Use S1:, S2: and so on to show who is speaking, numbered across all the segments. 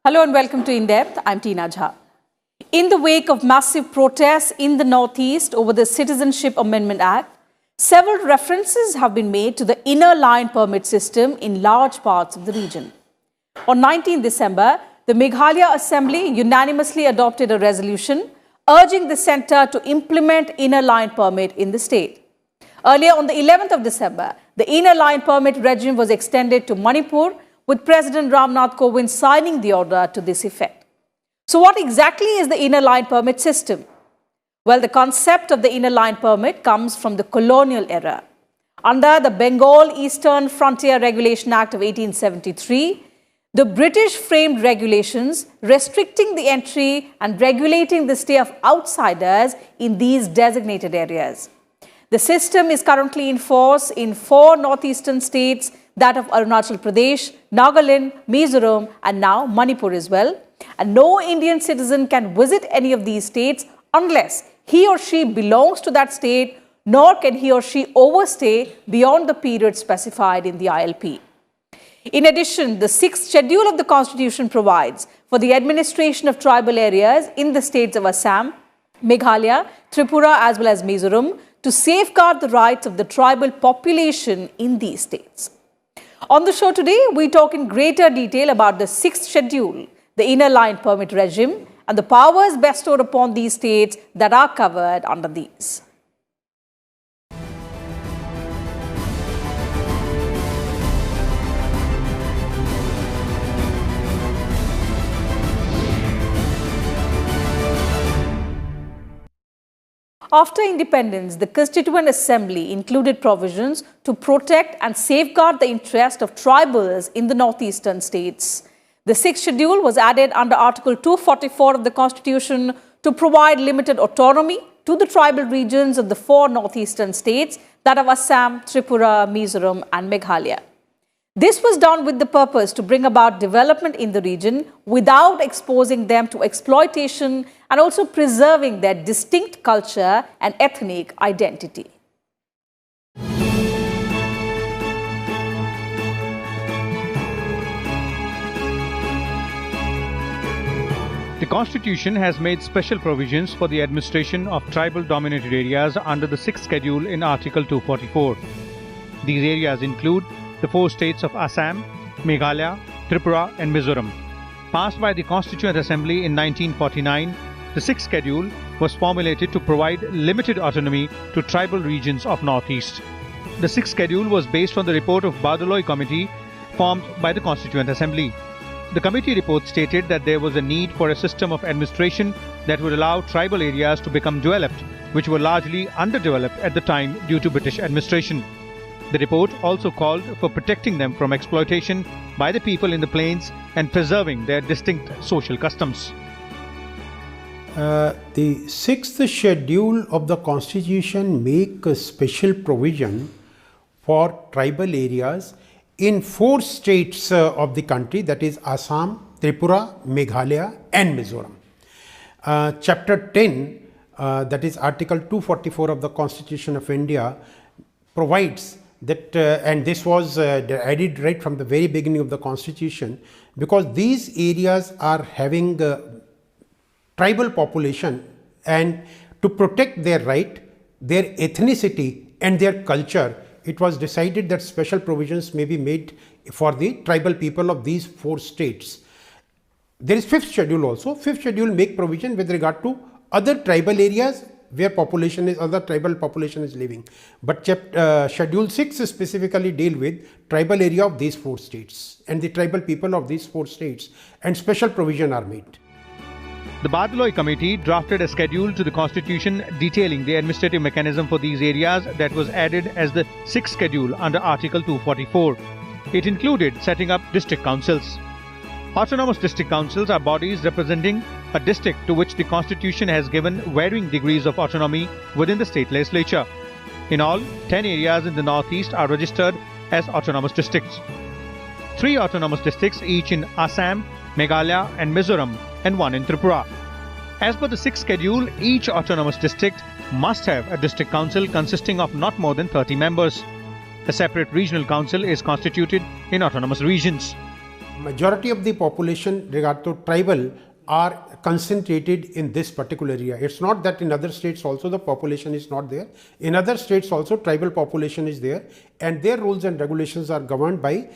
S1: Hello and welcome to In Depth. I'm Tina Jha. In the wake of massive protests in the Northeast over the Citizenship Amendment Act, several references have been made to the inner line permit system in large parts of the region. On 19 December, the Meghalaya Assembly unanimously adopted a resolution urging the centre to implement inner line permit in the state. Earlier on the 11th of December, the inner line permit regime was extended to Manipur, with President Ramnath Kovind signing the order to this effect. So what exactly is the inner line permit system? Well, the concept of the inner line permit comes from the colonial era. Under the Bengal Eastern Frontier Regulation Act of 1873, the British framed regulations restricting the entry and regulating the stay of outsiders in these designated areas. The system is currently in force in 4 northeastern states, that of Arunachal Pradesh, Nagaland, Mizoram, and now Manipur as well. And no Indian citizen can visit any of these states unless he or she belongs to that state, nor can he or she overstay beyond the period specified in the ILP. In addition, the 6th schedule of the Constitution provides for the administration of tribal areas in the states of Assam, Meghalaya, Tripura, as well as Mizoram to safeguard the rights of the tribal population in these states. On the show today, we talk in greater detail about the 6th schedule, the inner line permit regime, and the powers bestowed upon these states that are covered under these. After independence, the Constituent Assembly included provisions to protect and safeguard the interest of tribals in the northeastern states. The 6th schedule was added under Article 244 of the Constitution to provide limited autonomy to the tribal regions of the 4 northeastern states, that of Assam, Tripura, Mizoram, and Meghalaya. This was done with the purpose to bring about development in the region without exposing them to exploitation and also preserving their distinct culture and ethnic identity.
S2: The Constitution has made special provisions for the administration of tribal-dominated areas under the 6th schedule in Article 244. These areas include the 4 states of Assam, Meghalaya, Tripura and Mizoram. Passed by the Constituent Assembly in 1949, the 6th schedule was formulated to provide limited autonomy to tribal regions of Northeast. The 6th schedule was based on the report of Bardoloi Committee formed by the Constituent Assembly. The committee report stated that there was a need for a system of administration that would allow tribal areas to become developed, which were largely underdeveloped at the time due to British administration. The report also called for protecting them from exploitation by the people in the plains and preserving their distinct social customs.
S3: The 6th schedule of the Constitution makes a special provision for tribal areas in 4 states of the country, that is Assam, Tripura, Meghalaya and Mizoram. Chapter 10, that is Article 244 of the Constitution of India, provides that, and this was added right from the very beginning of the Constitution, because these areas are having tribal population, and to protect their right, their ethnicity and their culture, it was decided that special provisions may be made for the tribal people of these 4 states. There is 5th schedule also. 5th schedule make provision with regard to other tribal areas where other tribal population is living. But Schedule 6 specifically deal with tribal area of these 4 states and the tribal people of these 4 states, and special provision are made.
S2: The Bardoloi Committee drafted a schedule to the Constitution detailing the administrative mechanism for these areas that was added as the 6th schedule under Article 244. It included setting up district councils. Autonomous district councils are bodies representing a district to which the Constitution has given varying degrees of autonomy within the state legislature. In all, 10 areas in the Northeast are registered as autonomous districts. 3 autonomous districts, each in Assam, Meghalaya and Mizoram, and 1 in Tripura. As per the 6th schedule, each autonomous district must have a district council consisting of not more than 30 members. A separate regional council is constituted in autonomous regions.
S3: majority of the population regard to tribal are concentrated in this particular area. It's not that in other states also the population is not there. In other states also tribal population is there, and their rules and regulations are governed by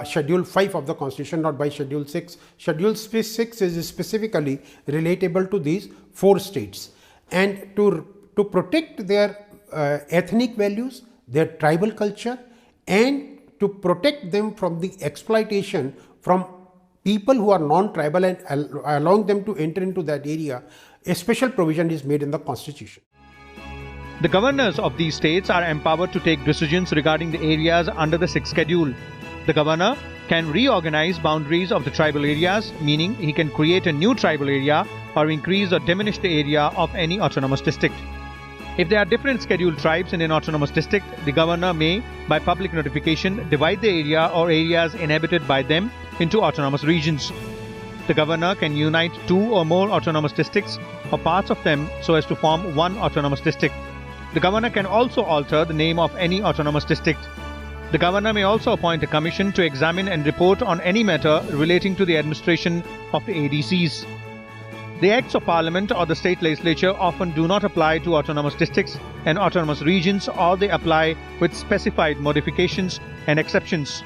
S3: Schedule 5 of the Constitution, not by Schedule 6. Schedule 6 is specifically relatable to these 4 states. And to protect their ethnic values, their tribal culture, and to protect them from the exploitation from people who are non-tribal and allowing them to enter into that area, a special provision is made in the Constitution.
S2: The governors of these states are empowered to take decisions regarding the areas under the 6th schedule. The governor can reorganize boundaries of the tribal areas, meaning he can create a new tribal area or increase or diminish the area of any autonomous district. If there are different scheduled tribes in an autonomous district, the governor may, by public notification, divide the area or areas inhabited by them into autonomous regions. The governor can unite 2 or more autonomous districts or parts of them so as to form one autonomous district. The governor can also alter the name of any autonomous district. The governor may also appoint a commission to examine and report on any matter relating to the administration of the ADCs. The Acts of Parliament or the state legislature often do not apply to autonomous districts and autonomous regions, or they apply with specified modifications and exceptions.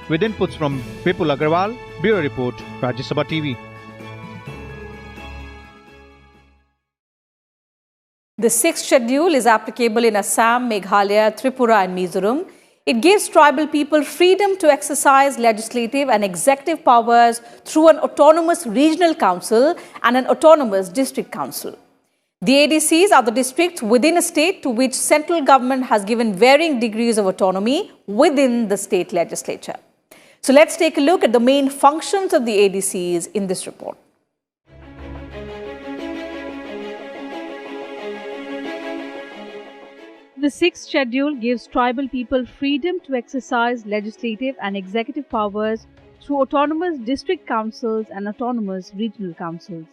S2: With inputs from Vipul Agarwal, Bureau Report, Rajya Sabha TV.
S1: The 6th schedule is applicable in Assam, Meghalaya, Tripura and Mizoram. It gives tribal people freedom to exercise legislative and executive powers through an autonomous regional council and an autonomous district council. The ADCs are the districts within a state to which central government has given varying degrees of autonomy within the state legislature. So let's take a look at the main functions of the ADCs in this report. The 6th schedule gives tribal people freedom to exercise legislative and executive powers through autonomous district councils and autonomous regional councils.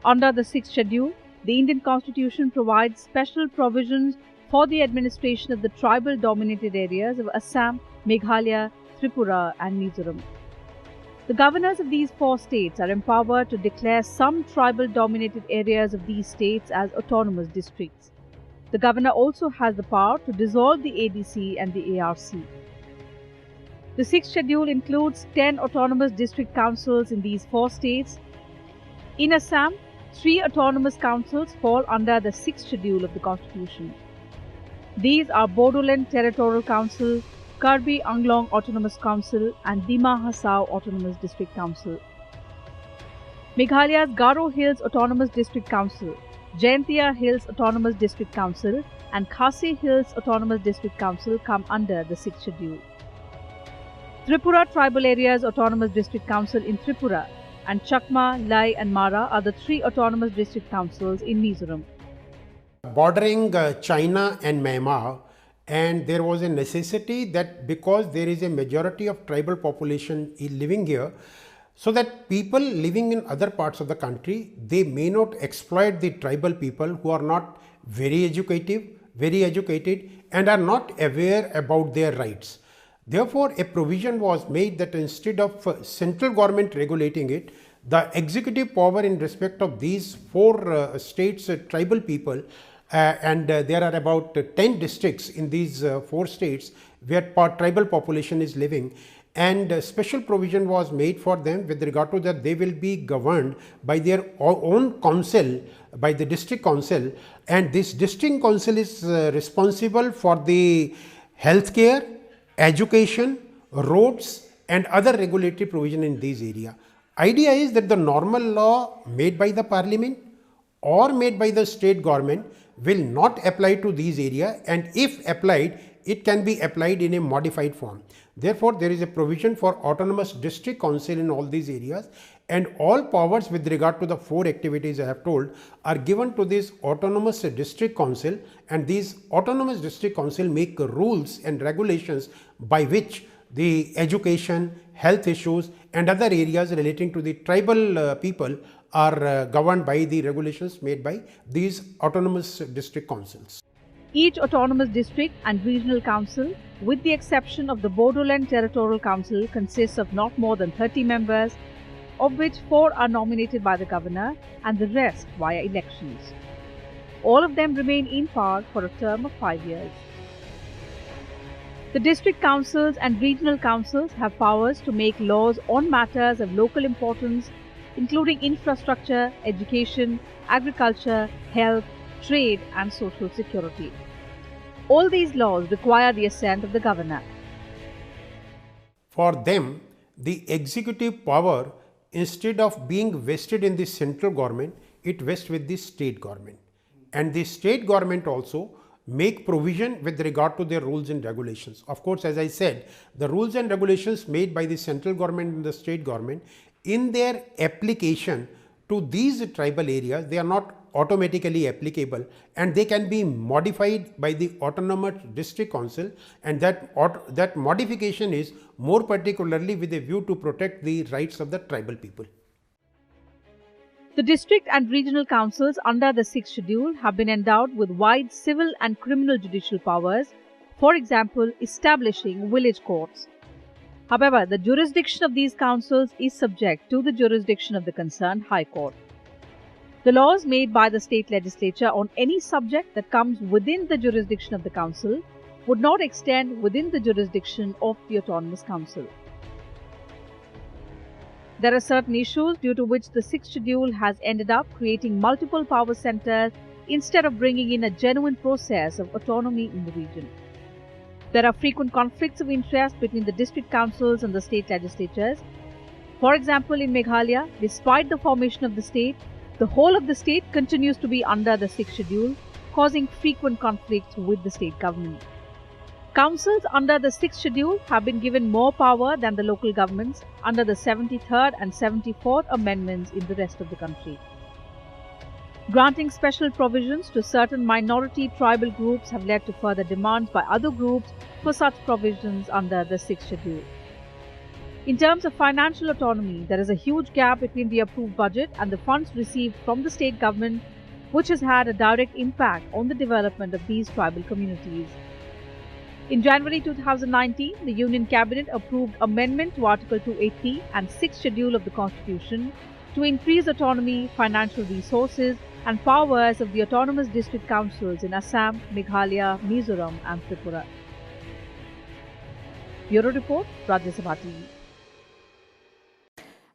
S1: Under the 6th schedule, the Indian Constitution provides special provisions for the administration of the tribal-dominated areas of Assam, Meghalaya, Tripura and Mizoram. The governors of these 4 states are empowered to declare some tribal-dominated areas of these states as autonomous districts. The governor also has the power to dissolve the ADC and the ARC. The 6th schedule includes 10 autonomous district councils in these 4 states. In Assam, 3 autonomous councils fall under the 6th schedule of the Constitution. These are Bodoland Territorial Council, Karbi Anglong Autonomous Council and Dima Hasao Autonomous District Council. Meghalaya's Garo Hills Autonomous District Council, Jaintia Hills Autonomous District Council and Khasi Hills Autonomous District Council come under the 6th schedule. Tripura Tribal Areas Autonomous District Council in Tripura and Chakma, Lai and Mara are the 3 autonomous district councils in Mizoram.
S3: Bordering China and Myanmar, and there was a necessity that because there is a majority of tribal population living here, so that people living in other parts of the country, they may not exploit the tribal people who are not very educated and are not aware about their rights. Therefore, a provision was made that instead of central government regulating it, the executive power in respect of these 4 states tribal people, and there are about 10 districts in these 4 states where tribal population is living, and a special provision was made for them with regard to that they will be governed by their own council, by the district council, and this district council is responsible for the healthcare, education, roads and other regulatory provision in these area. Idea is that the normal law made by the parliament or made by the state government will not apply to these area, and if applied, it can be applied in a modified form. Therefore, there is a provision for autonomous district council in all these areas, and all powers with regard to the 4 activities I have told are given to this autonomous district council, and these autonomous district council make rules and regulations by which the education, health issues and other areas relating to the tribal people are governed by the regulations made by these autonomous district councils.
S1: Each autonomous district and regional council, with the exception of the Bodoland Territorial Council, consists of not more than 30 members, of which 4 are nominated by the governor and the rest via elections. All of them remain in power for a term of 5 years. The district councils and regional councils have powers to make laws on matters of local importance, including infrastructure, education, agriculture, health, trade, and social security. All these laws require the assent of the governor.
S3: For them, the executive power, instead of being vested in the central government, it vests with the state government. And the state government also make provision with regard to their rules and regulations. Of course, as I said, the rules and regulations made by the central government and the state government, in their application to these tribal areas, they are not automatically applicable, and they can be modified by the autonomous district council, and that modification is more particularly with a view to protect the rights of the tribal people.
S1: The district and regional councils under the 6th schedule have been endowed with wide civil and criminal judicial powers, for example, establishing village courts. However, the jurisdiction of these councils is subject to the jurisdiction of the concerned High Court. The laws made by the state legislature on any subject that comes within the jurisdiction of the council would not extend within the jurisdiction of the autonomous council. There are certain issues due to which the 6th schedule has ended up creating multiple power centers instead of bringing in a genuine process of autonomy in the region. There are frequent conflicts of interest between the district councils and the state legislatures. For example, in Meghalaya, despite the formation of the state, the whole of the state continues to be under the 6th schedule, causing frequent conflicts with the state government. Councils under the 6th schedule have been given more power than the local governments under the 73rd and 74th amendments in the rest of the country. Granting special provisions to certain minority tribal groups have led to further demands by other groups for such provisions under the 6th schedule. In terms of financial autonomy, there is a huge gap between the approved budget and the funds received from the state government, which has had a direct impact on the development of these tribal communities. In January 2019, the Union Cabinet approved amendment to Article 280 and 6th Schedule of the Constitution to increase autonomy, financial resources and powers of the autonomous district councils in Assam, Meghalaya, Mizoram and Tripura. Bureau Report, Rajya Sabha TV.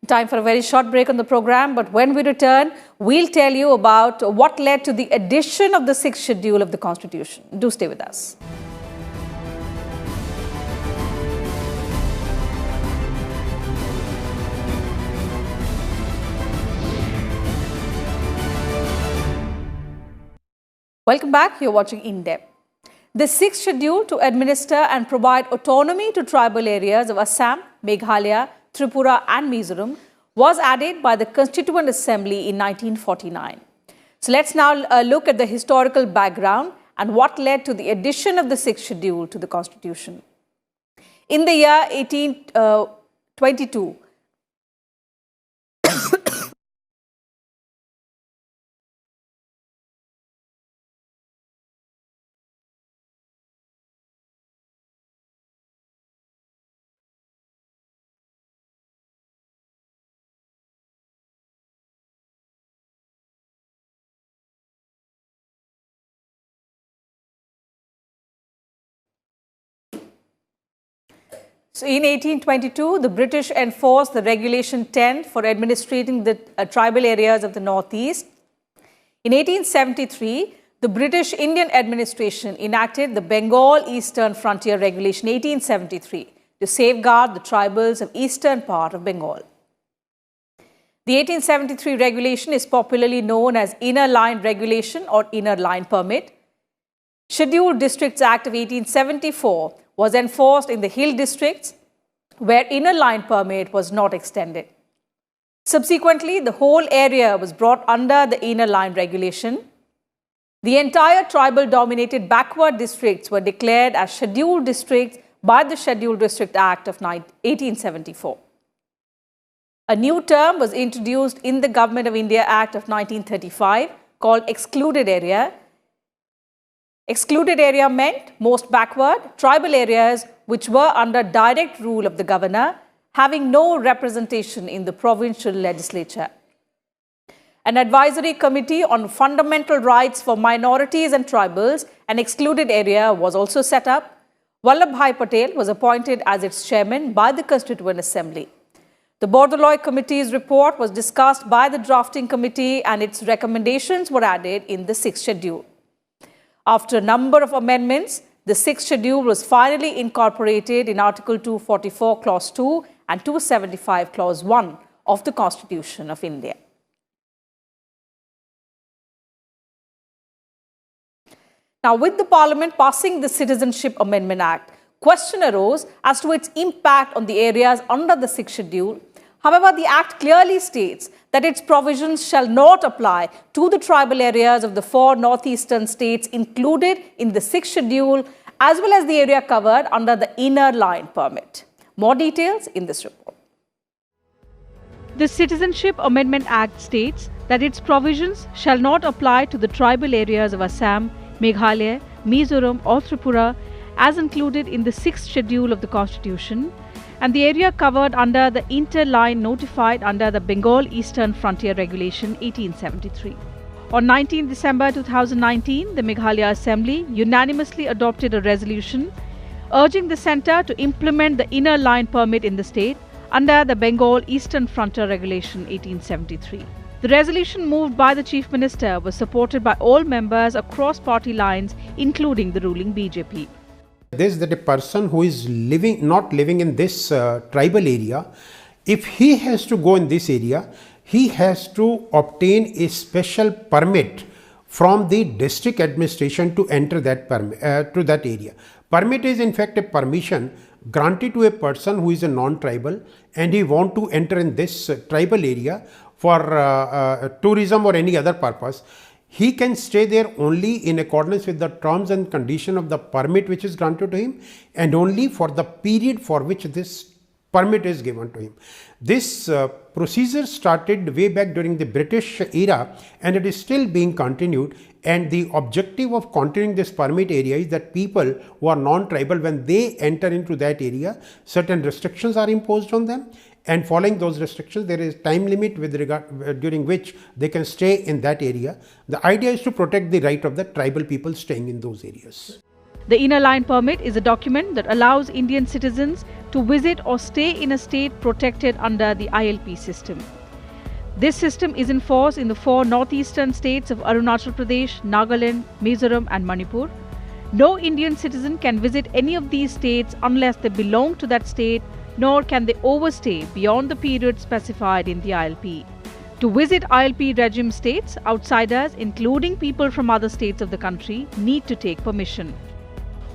S4: Time for a very short break on the program, but when we return, we'll tell you about what led to the addition of the 6th Schedule of the Constitution. Do stay with us. Welcome back. You're watching In Depth. The 6th Schedule to administer and provide autonomy to tribal areas of Assam, Meghalaya, Tripura and Mizoram was added by the Constituent Assembly in 1949. So let's now look at the historical background and what led to the addition of the 6th Schedule to the Constitution. In the year 1822, So in 1822, the British enforced the Regulation 10 for administrating the tribal areas of the Northeast. In 1873, the British Indian administration enacted the Bengal Eastern Frontier Regulation 1873 to safeguard the tribals of eastern part of Bengal. The 1873 regulation is popularly known as Inner Line Regulation or Inner Line Permit. Scheduled Districts Act of 1874 was enforced in the hill districts where Inner Line Permit was not extended. Subsequently, the whole area was brought under the Inner Line Regulation. The entire tribal-dominated backward districts were declared as scheduled districts by the Scheduled District Act of 1874. A new term was introduced in the Government of India Act of 1935 called Excluded Area. Excluded area meant most backward, tribal areas which were under direct rule of the governor, having no representation in the provincial legislature. An advisory committee on fundamental rights for minorities and tribals, an excluded area, was also set up. Vallabhbhai Patel was appointed as its chairman by the Constituent Assembly. The Bordoloi Committee's report was discussed by the drafting committee and its recommendations were added in the 6th schedule. After a number of amendments, the 6th schedule was finally incorporated in Article 244, Clause 2 and 275, Clause 1 of the Constitution of India. Now, with the Parliament passing the Citizenship Amendment Act, question arose as to its impact on the areas under the 6th schedule. However, the Act clearly states that its provisions shall not apply to the tribal areas of the 4 northeastern states included in the 6th schedule, as well as the area covered under the Inner Line Permit. More details in this report.
S1: The Citizenship Amendment Act states that its provisions shall not apply to the tribal areas of Assam, Meghalaya, Mizoram or Tripura as included in the 6th schedule of the Constitution, and the area covered under the interline notified under the Bengal Eastern Frontier Regulation 1873. On 19 December 2019, the Meghalaya Assembly unanimously adopted a resolution urging the centre to implement the Inner Line Permit in the state under the Bengal Eastern Frontier Regulation 1873. The resolution moved by the Chief Minister was supported by all members across party lines, including the ruling BJP.
S3: This that a person who is not living in this tribal area, if he has to go in this area, he has to obtain a special permit from the district administration to enter that to that area. Permit is in fact a permission granted to a person who is a non-tribal and he want to enter in this tribal area for tourism or any other purpose. He can stay there only in accordance with the terms and conditions of the permit which is granted to him and only for the period for which this permit is given to him. This procedure started way back during the British era and it is still being continued, and the objective of continuing this permit area is that people who are non-tribal, when they enter into that area, certain restrictions are imposed on them, and following those restrictions there is time limit with regard during which they can stay in that area. The idea is to protect the right of the tribal people staying in those areas.
S1: The Inner Line Permit is a document that allows Indian citizens to visit or stay in a state protected under the ILP system. This system is in force in the 4 northeastern states of Arunachal Pradesh, Nagaland, Mizoram and Manipur. No Indian citizen can visit any of these states unless they belong to that state, nor can they overstay beyond the period specified in the ILP. To visit ILP regime states, outsiders, including people from other states of the country, need to take permission.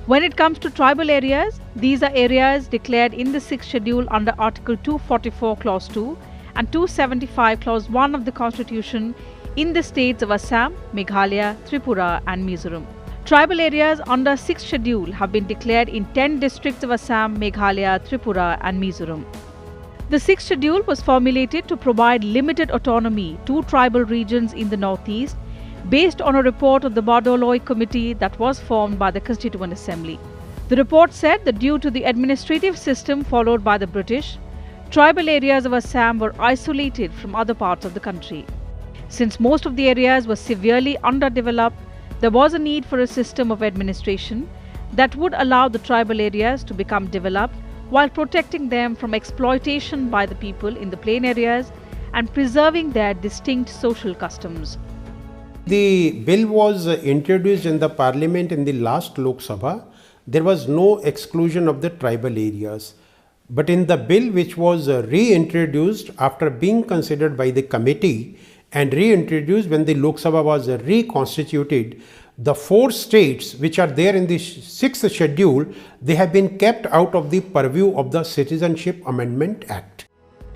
S1: When it comes to tribal areas, these are areas declared in the 6th schedule under Article 244 Clause 2 and 275 Clause 1 of the Constitution in the states of Assam, Meghalaya, Tripura and Mizoram. Tribal areas under 6th schedule have been declared in 10 districts of Assam, Meghalaya, Tripura and Mizoram. The 6th schedule was formulated to provide limited autonomy to tribal regions in the northeast based on a report of the Bordoloi Committee that was formed by the Constituent Assembly. The report said that due to the administrative system followed by the British, tribal areas of Assam were isolated from other parts of the country. Since most of the areas were severely underdeveloped, there was a need for a system of administration that would allow the tribal areas to become developed while protecting them from exploitation by the people in the plain areas and preserving their distinct social customs.
S3: The bill was introduced in the parliament in the last Lok Sabha. There was no exclusion of the tribal areas. But in the bill which was reintroduced after being considered by the committee and reintroduced when the Lok Sabha was reconstituted, the 4 states which are there in the 6th schedule, they have been kept out of the purview of the Citizenship Amendment Act.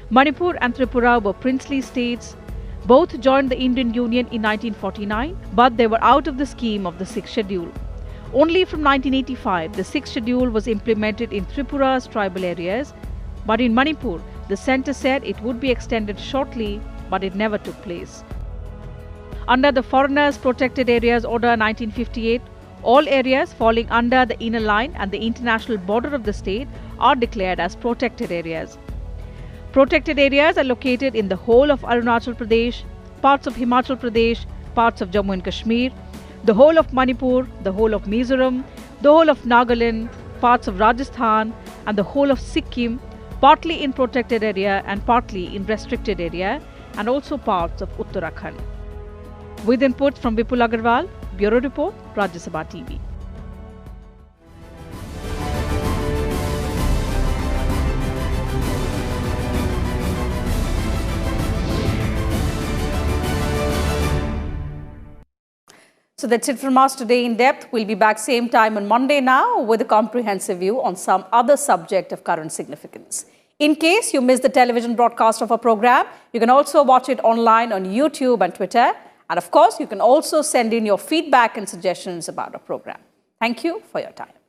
S1: Manipur and Tripura were princely states. Both joined the Indian Union in 1949, but they were out of the scheme of the 6th schedule. Only from 1985, the 6th schedule was implemented in Tripura's tribal areas, but in Manipur, the centre said it would be extended shortly, but it never took place. Under the Foreigners Protected Areas Order 1958, All areas falling under the inner line and the international border of the state are declared as protected areas. Protected areas are located in the whole of Arunachal Pradesh, parts of Himachal Pradesh, parts of Jammu and Kashmir, the whole of Manipur, the whole of Mizoram, the whole of Nagaland, parts of Rajasthan and the whole of Sikkim, partly in protected area and partly in restricted area, and also parts of Uttarakhand. With input from Vipul Agarwal, Bureau Report, Rajya Sabha TV.
S4: So that's it from us today in depth. We'll be back same time on Monday now with a comprehensive view on some other subject of current significance. In case you missed the television broadcast of our program, you can also watch it online on YouTube and Twitter. And of course, you can also send in your feedback and suggestions about our program. Thank you for your time.